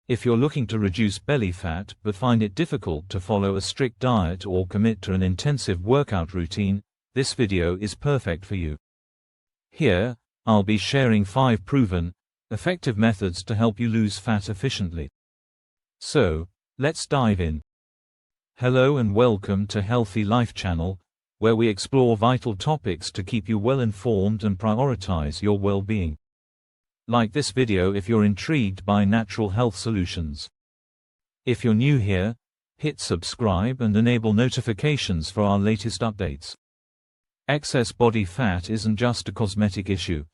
If you're looking to reduce belly fat but find it difficult to follow a strict diet or commit to an intensive workout routine, this video is perfect for you. Here, I'll be sharing 5 proven, effective methods to help you lose fat efficiently. So, let's dive in. Hello and welcome to Healthy Life Channel, where we explore vital topics to keep you well informed and prioritize your well-being. Like this video if you're intrigued by natural health solutions. If you're new here, hit subscribe and enable notifications for our latest updates. Excess body fat isn't just a cosmetic issue.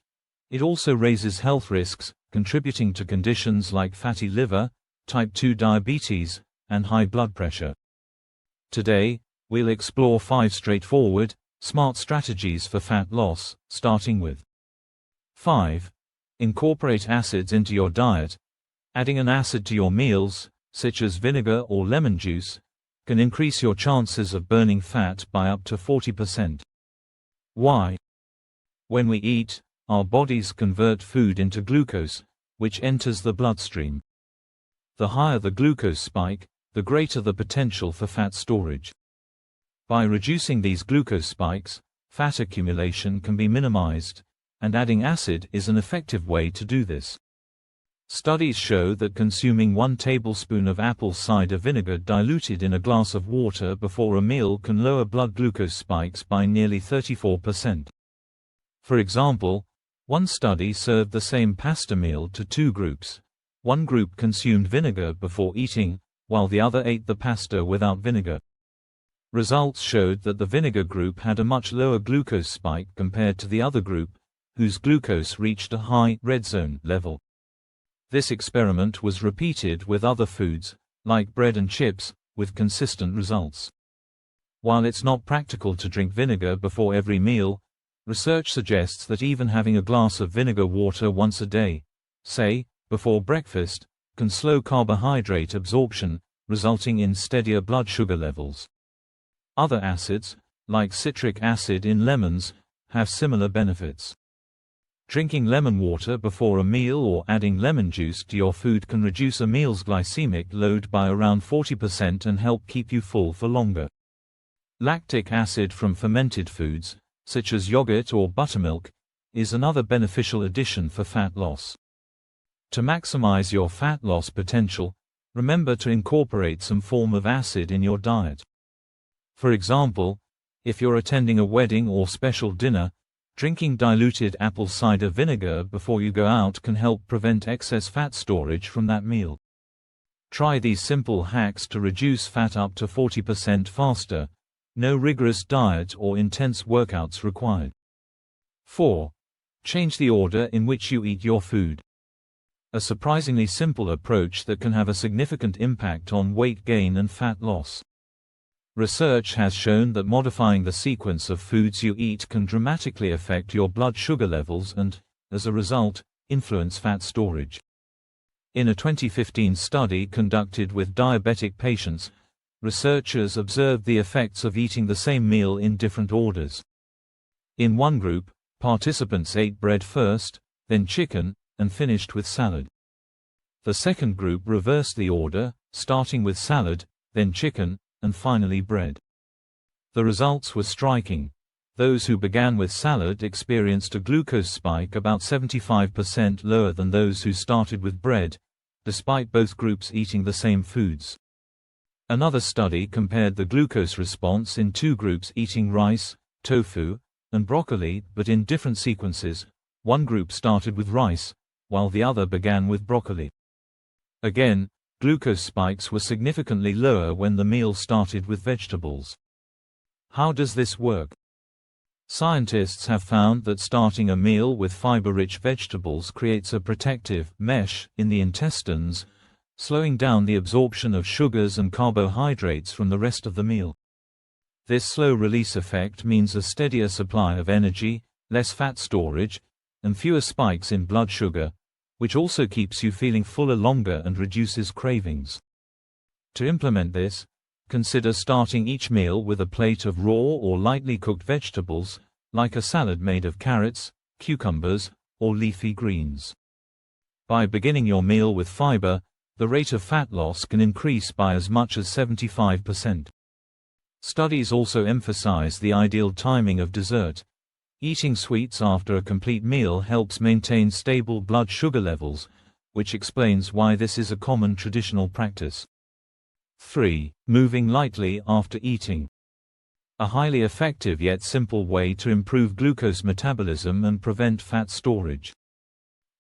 It also raises health risks, contributing to conditions like fatty liver, type 2 diabetes, and high blood pressure. Today, we'll explore 5 straightforward, smart strategies for fat loss, starting with 5. Incorporate acids into your diet. Adding an acid to your meals, such as vinegar or lemon juice, can increase your chances of burning fat by up to 40%. Why? When we eat, our bodies convert food into glucose, which enters the bloodstream. The higher the glucose spike, the greater the potential for fat storage. By reducing these glucose spikes, fat accumulation can be minimized, and adding acid is an effective way to do this. Studies show that consuming 1 tablespoon of apple cider vinegar diluted in a glass of water before a meal can lower blood glucose spikes by nearly 34%. For example, one study served the same pasta meal to 2 groups. One group consumed vinegar before eating, while the other ate the pasta without vinegar. Results showed that the vinegar group had a much lower glucose spike compared to the other group, whose glucose reached a high red zone level. This experiment was repeated with other foods, like bread and chips, with consistent results. While it's not practical to drink vinegar before every meal, research suggests that even having a glass of vinegar water once a day, say, before breakfast, can slow carbohydrate absorption, resulting in steadier blood sugar levels. Other acids, like citric acid in lemons, have similar benefits. Drinking lemon water before a meal or adding lemon juice to your food can reduce a meal's glycemic load by around 40% and help keep you full for longer. Lactic acid from fermented foods, such as yogurt or buttermilk, is another beneficial addition for fat loss. To maximize your fat loss potential, remember to incorporate some form of acid in your diet. For example, if you're attending a wedding or special dinner, drinking diluted apple cider vinegar before you go out can help prevent excess fat storage from that meal. Try these simple hacks to reduce fat up to 40% faster. No rigorous diet or intense workouts required. 4. Change the order in which you eat your food. A surprisingly simple approach that can have a significant impact on weight gain and fat loss. Research has shown that modifying the sequence of foods you eat can dramatically affect your blood sugar levels and, as a result, influence fat storage. In a 2015 study conducted with diabetic patients, researchers observed the effects of eating the same meal in different orders. In one group, participants ate bread first, then chicken, and finished with salad. The second group reversed the order, starting with salad, then chicken, and finally bread. The results were striking. Those who began with salad experienced a glucose spike about 75% lower than those who started with bread, despite both groups eating the same foods. Another study compared the glucose response in 2 groups eating rice, tofu, and broccoli, but in different sequences. One group started with rice, while the other began with broccoli. Again, glucose spikes were significantly lower when the meal started with vegetables. How does this work? Scientists have found that starting a meal with fiber-rich vegetables creates a protective mesh in the intestines, slowing down the absorption of sugars and carbohydrates from the rest of the meal. This slow release effect means a steadier supply of energy, less fat storage, and fewer spikes in blood sugar, which also keeps you feeling fuller longer and reduces cravings. To implement this, consider starting each meal with a plate of raw or lightly cooked vegetables, like a salad made of carrots, cucumbers, or leafy greens. By beginning your meal with fiber, the rate of fat loss can increase by as much as 75%. Studies also emphasize the ideal timing of dessert. Eating sweets after a complete meal helps maintain stable blood sugar levels, which explains why this is a common traditional practice. 3. Moving lightly after eating. A highly effective yet simple way to improve glucose metabolism and prevent fat storage.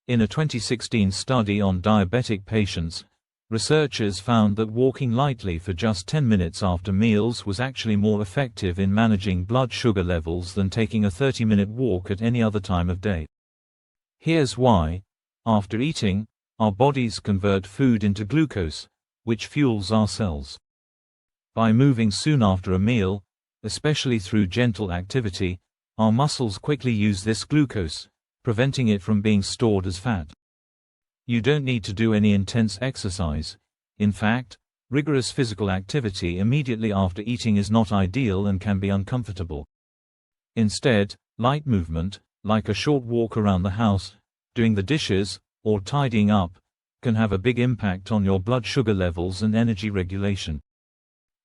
In a 2016 study on diabetic patients, researchers found that walking lightly for just 10 minutes after meals was actually more effective in managing blood sugar levels than taking a 30-minute walk at any other time of day. Here's why. After eating, our bodies convert food into glucose, which fuels our cells. By moving soon after a meal, especially through gentle activity, our muscles quickly use this glucose, preventing it from being stored as fat. You don't need to do any intense exercise. In fact, rigorous physical activity immediately after eating is not ideal and can be uncomfortable. Instead, light movement, like a short walk around the house, doing the dishes, or tidying up, can have a big impact on your blood sugar levels and energy regulation.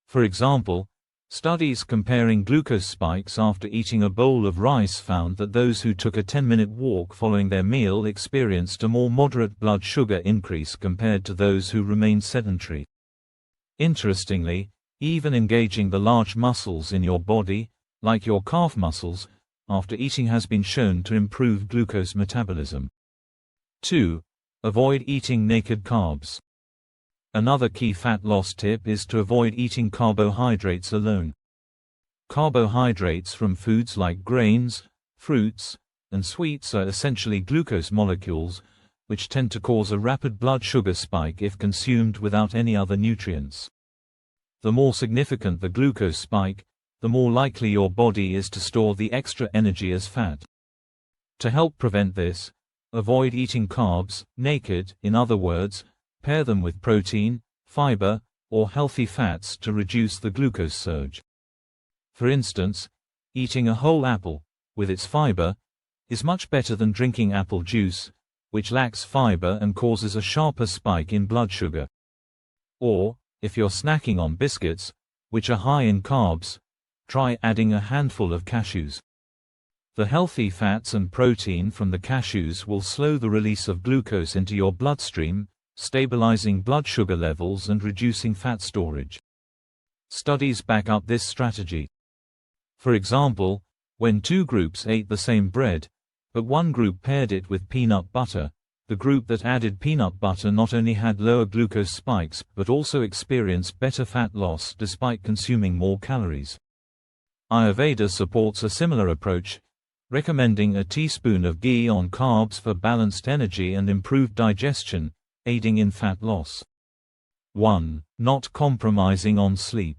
For example, studies comparing glucose spikes after eating a bowl of rice found that those who took a 10-minute walk following their meal experienced a more moderate blood sugar increase compared to those who remained sedentary. Interestingly, even engaging the large muscles in your body, like your calf muscles, after eating has been shown to improve glucose metabolism. 2. Avoid eating naked carbs. Another key fat loss tip is to avoid eating carbohydrates alone. Carbohydrates from foods like grains, fruits, and sweets are essentially glucose molecules, which tend to cause a rapid blood sugar spike if consumed without any other nutrients. The more significant the glucose spike, the more likely your body is to store the extra energy as fat. To help prevent this, avoid eating carbs naked, in other words, pair them with protein, fiber, or healthy fats to reduce the glucose surge. For instance, eating a whole apple, with its fiber, is much better than drinking apple juice, which lacks fiber and causes a sharper spike in blood sugar. Or, if you're snacking on biscuits, which are high in carbs, try adding a handful of cashews. The healthy fats and protein from the cashews will slow the release of glucose into your bloodstream, stabilizing blood sugar levels and reducing fat storage. Studies back up this strategy. For example, when two groups ate the same bread, but one group paired it with peanut butter, the group that added peanut butter not only had lower glucose spikes but also experienced better fat loss despite consuming more calories. Ayurveda supports a similar approach, recommending a teaspoon of ghee on carbs for balanced energy and improved digestion, aiding in fat loss. 1. Not compromising on sleep.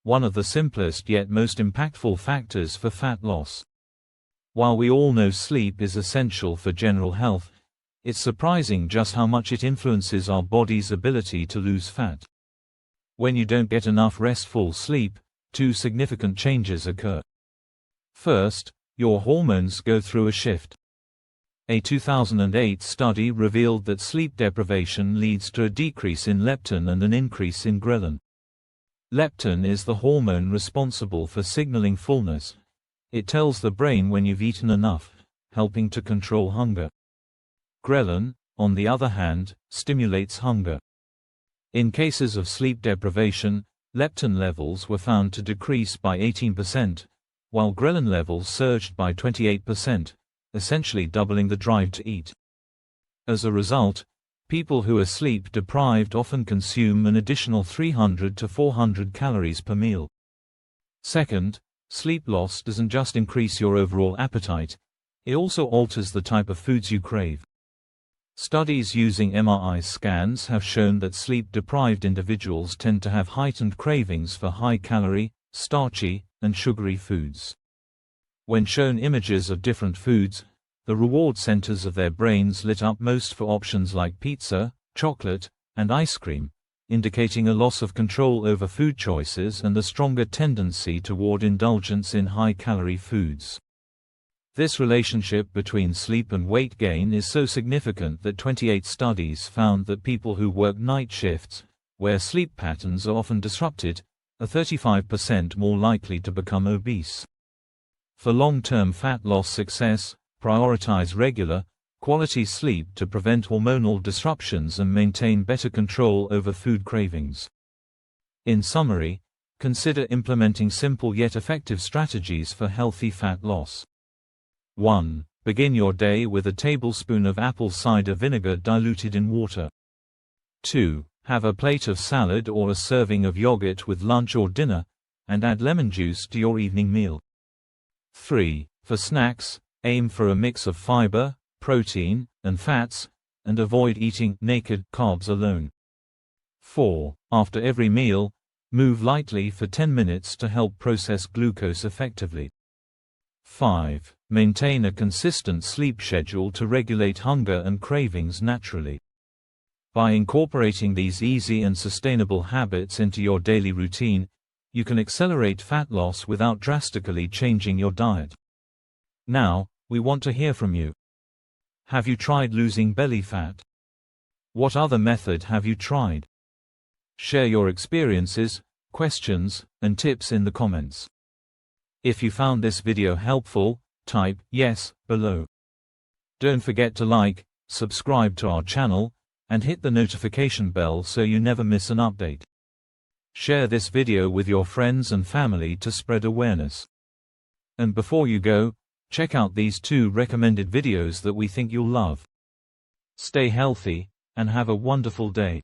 One of the simplest yet most impactful factors for fat loss. While we all know sleep is essential for general health, it's surprising just how much it influences our body's ability to lose fat. When you don't get enough restful sleep, two significant changes occur. First, your hormones go through a shift. A 2008 study revealed that sleep deprivation leads to a decrease in leptin and an increase in ghrelin. Leptin is the hormone responsible for signaling fullness. It tells the brain when you've eaten enough, helping to control hunger. Ghrelin, on the other hand, stimulates hunger. In cases of sleep deprivation, leptin levels were found to decrease by 18%, while ghrelin levels surged by 28%. Essentially doubling the drive to eat. As a result, people who are sleep deprived often consume an additional 300 to 400 calories per meal. Second, sleep loss doesn't just increase your overall appetite, it also alters the type of foods you crave. Studies using MRI scans have shown that sleep-deprived individuals tend to have heightened cravings for high-calorie, starchy, and sugary foods. When shown images of different foods, the reward centers of their brains lit up most for options like pizza, chocolate, and ice cream, indicating a loss of control over food choices and a stronger tendency toward indulgence in high-calorie foods. This relationship between sleep and weight gain is so significant that 28 studies found that people who work night shifts, where sleep patterns are often disrupted, are 35% more likely to become obese. For long-term fat loss success, prioritize regular, quality sleep to prevent hormonal disruptions and maintain better control over food cravings. In summary, consider implementing simple yet effective strategies for healthy fat loss. 1. Begin your day with a tablespoon of apple cider vinegar diluted in water. 2. Have a plate of salad or a serving of yogurt with lunch or dinner, and add lemon juice to your evening meal. 3. For snacks, aim for a mix of fiber, protein, and fats, and avoid eating naked carbs alone. 4. After every meal, move lightly for 10 minutes to help process glucose effectively. 5. Maintain a consistent sleep schedule to regulate hunger and cravings naturally. By incorporating these easy and sustainable habits into your daily routine, you can accelerate fat loss without drastically changing your diet. Now, we want to hear from you. Have you tried losing belly fat? What other method have you tried? Share your experiences, questions, and tips in the comments. If you found this video helpful, type yes below. Don't forget to like, subscribe to our channel, and hit the notification bell so you never miss an update. Share this video with your friends and family to spread awareness. And before you go, check out these 2 recommended videos that we think you'll love. Stay healthy, and have a wonderful day.